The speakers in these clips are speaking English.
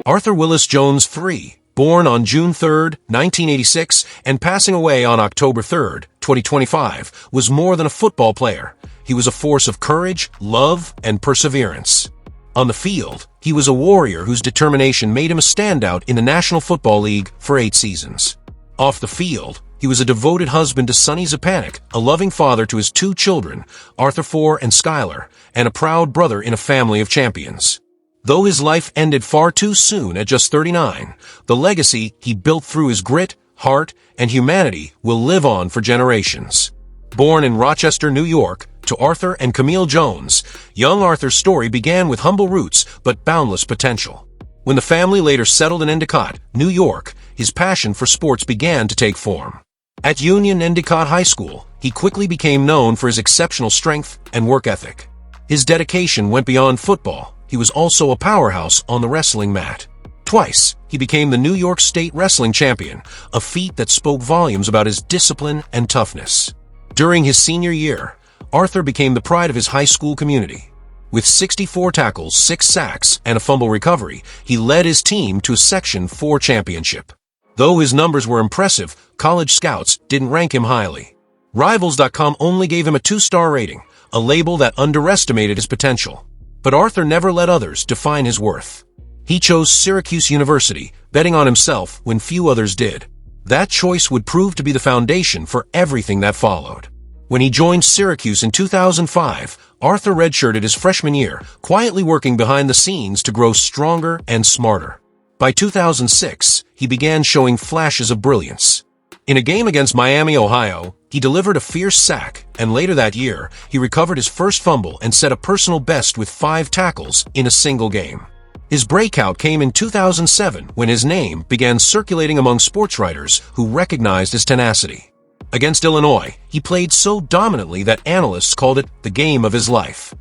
Arthur Willis Jones III, born on June 3, 1986, and passing away on October 3, 2025, was more than a football player. He was a force of courage, love, and perseverance. On the field, he was a warrior whose determination made him a standout in the National Football League for 8 seasons. Off the field, he was a devoted husband to Sonny Zupanic, a loving father to his 2 children, Arthur IV and Skyler, and a proud brother in a family of champions. Though his life ended far too soon at just 39, the legacy he built through his grit, heart, and humanity will live on for generations. Born in Rochester, New York, to Arthur and Camille Jones, young Arthur's story began with humble roots but boundless potential. When the family later settled in Endicott, New York, his passion for sports began to take form. At Union Endicott High School, he quickly became known for his exceptional strength and work ethic. His dedication went beyond football. He was also a powerhouse on the wrestling mat. Twice, he became the New York State Wrestling Champion, a feat that spoke volumes about his discipline and toughness. During his senior year, Arthur became the pride of his high school community. With 64 tackles, 6 sacks, and a fumble recovery, he led his team to a Section 4 championship. Though his numbers were impressive, college scouts didn't rank him highly. Rivals.com only gave him a 2-star rating, a label that underestimated his potential. But Arthur never let others define his worth. He chose Syracuse University, betting on himself when few others did. That choice would prove to be the foundation for everything that followed. When he joined Syracuse in 2005, Arthur redshirted his freshman year, quietly working behind the scenes to grow stronger and smarter. By 2006, he began showing flashes of brilliance. In a game against Miami, Ohio, he delivered a fierce sack, and later that year, he recovered his first fumble and set a personal best with 5 tackles in a single game. His breakout came in 2007 when his name began circulating among sports writers who recognized his tenacity. Against Illinois, he played so dominantly that analysts called it the game of his life.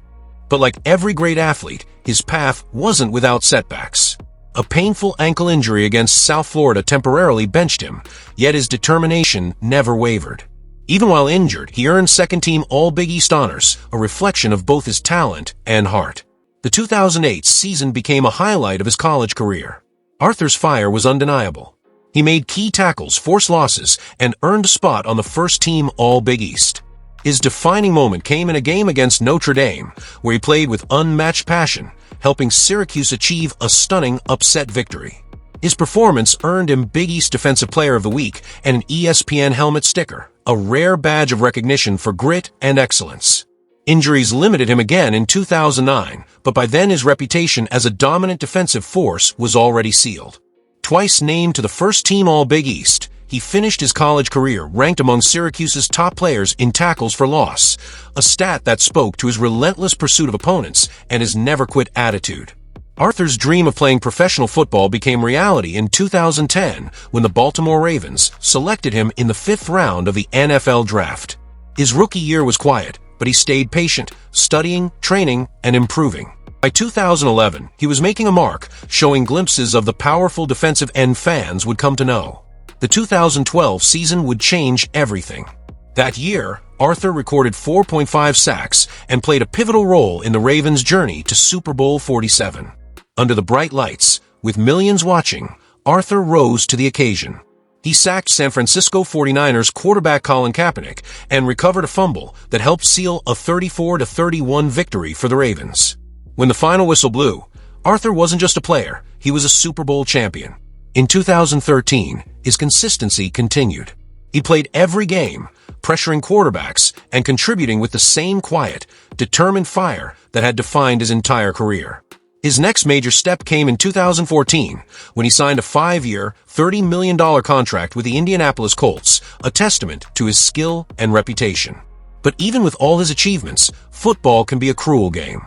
But like every great athlete, his path wasn't without setbacks. A painful ankle injury against South Florida temporarily benched him, yet his determination never wavered. Even while injured, he earned second-team All-Big East honors, a reflection of both his talent and heart. The 2008 season became a highlight of his college career. Arthur's fire was undeniable. He made key tackles, forced losses, and earned a spot on the first-team All-Big East. His defining moment came in a game against Notre Dame, where he played with unmatched passion, helping Syracuse achieve a stunning upset victory. His performance earned him Big East Defensive Player of the Week and an ESPN helmet sticker, a rare badge of recognition for grit and excellence. Injuries limited him again in 2009, but by then his reputation as a dominant defensive force was already sealed. Twice named to the first-team All-Big East, he finished his college career ranked among Syracuse's top players in tackles for loss, a stat that spoke to his relentless pursuit of opponents and his never-quit attitude. Arthur's dream of playing professional football became reality in 2010 when the Baltimore Ravens selected him in the 5th round of the NFL Draft. His rookie year was quiet, but he stayed patient, studying, training, and improving. By 2011, he was making a mark, showing glimpses of the powerful defensive end fans would come to know. The 2012 season would change everything. That year, Arthur recorded 4.5 sacks and played a pivotal role in the Ravens' journey to Super Bowl 47. Under the bright lights, with millions watching, Arthur rose to the occasion. He sacked San Francisco 49ers quarterback Colin Kaepernick and recovered a fumble that helped seal a 34-31 victory for the Ravens. When the final whistle blew, Arthur wasn't just a player, he was a Super Bowl champion. In 2013, his consistency continued. He played every game, pressuring quarterbacks and contributing with the same quiet, determined fire that had defined his entire career. His next major step came in 2014, when he signed a 5-year, $30 million contract with the Indianapolis Colts, a testament to his skill and reputation. But even with all his achievements, football can be a cruel game.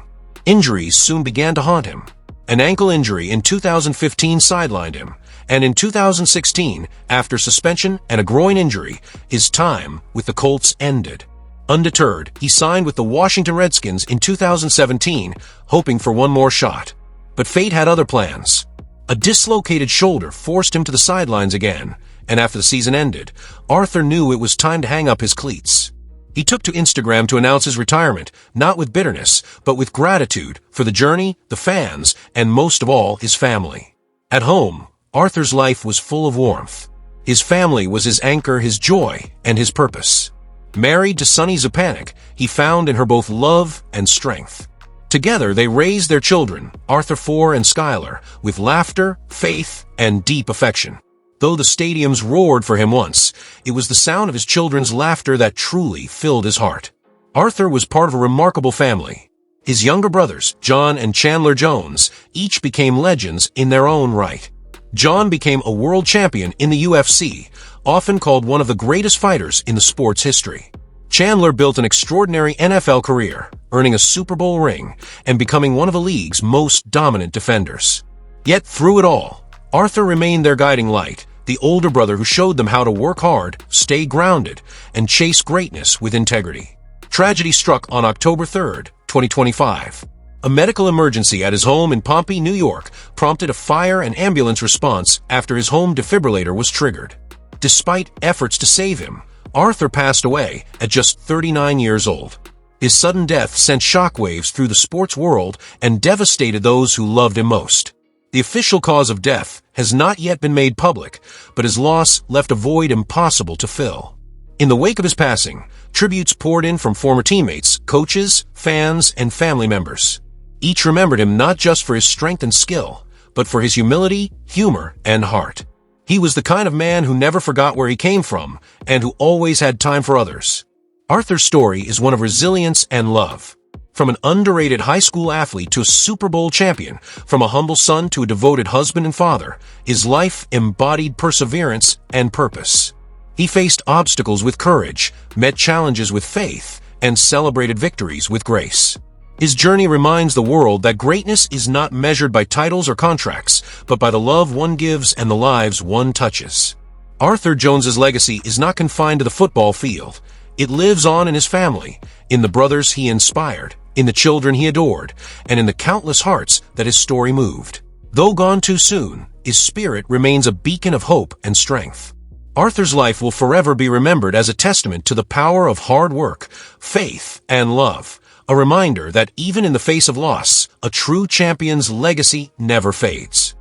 Injuries soon began to haunt him. An ankle injury in 2015 sidelined him, and in 2016, after suspension and a groin injury, his time with the Colts ended. Undeterred, he signed with the Washington Redskins in 2017, hoping for one more shot. But fate had other plans. A dislocated shoulder forced him to the sidelines again, and after the season ended, Arthur knew it was time to hang up his cleats. He took to Instagram to announce his retirement, not with bitterness, but with gratitude for the journey, the fans, and most of all, his family. At home, Arthur's life was full of warmth. His family was his anchor, his joy, and his purpose. Married to Sunny Zupanic, he found in her both love and strength. Together, they raised their children, Arthur IV and Skyler, with laughter, faith, and deep affection. Though the stadiums roared for him once, it was the sound of his children's laughter that truly filled his heart. Arthur was part of a remarkable family. His younger brothers, John and Chandler Jones, each became legends in their own right. John became a world champion in the UFC, often called one of the greatest fighters in the sport's history. Chandler built an extraordinary NFL career, earning a Super Bowl ring and becoming one of the league's most dominant defenders. Yet through it all, Arthur remained their guiding light, the older brother who showed them how to work hard, stay grounded, and chase greatness with integrity. Tragedy struck on October 3, 2025. A medical emergency at his home in Pompey, New York, prompted a fire and ambulance response after his home defibrillator was triggered. Despite efforts to save him, Arthur passed away at just 39 years old. His sudden death sent shockwaves through the sports world and devastated those who loved him most. The official cause of death has not yet been made public, but his loss left a void impossible to fill. In the wake of his passing, tributes poured in from former teammates, coaches, fans, and family members. Each remembered him not just for his strength and skill, but for his humility, humor, and heart. He was the kind of man who never forgot where he came from and who always had time for others. Arthur's story is one of resilience and love. From an underrated high school athlete to a Super Bowl champion, from a humble son to a devoted husband and father, his life embodied perseverance and purpose. He faced obstacles with courage, met challenges with faith, and celebrated victories with grace. His journey reminds the world that greatness is not measured by titles or contracts, but by the love one gives and the lives one touches. Arthur Jones's legacy is not confined to the football field. It lives on in his family, in the brothers he inspired, in the children he adored, and in the countless hearts that his story moved. Though gone too soon, his spirit remains a beacon of hope and strength. Arthur's life will forever be remembered as a testament to the power of hard work, faith, and love, a reminder that even in the face of loss, a true champion's legacy never fades.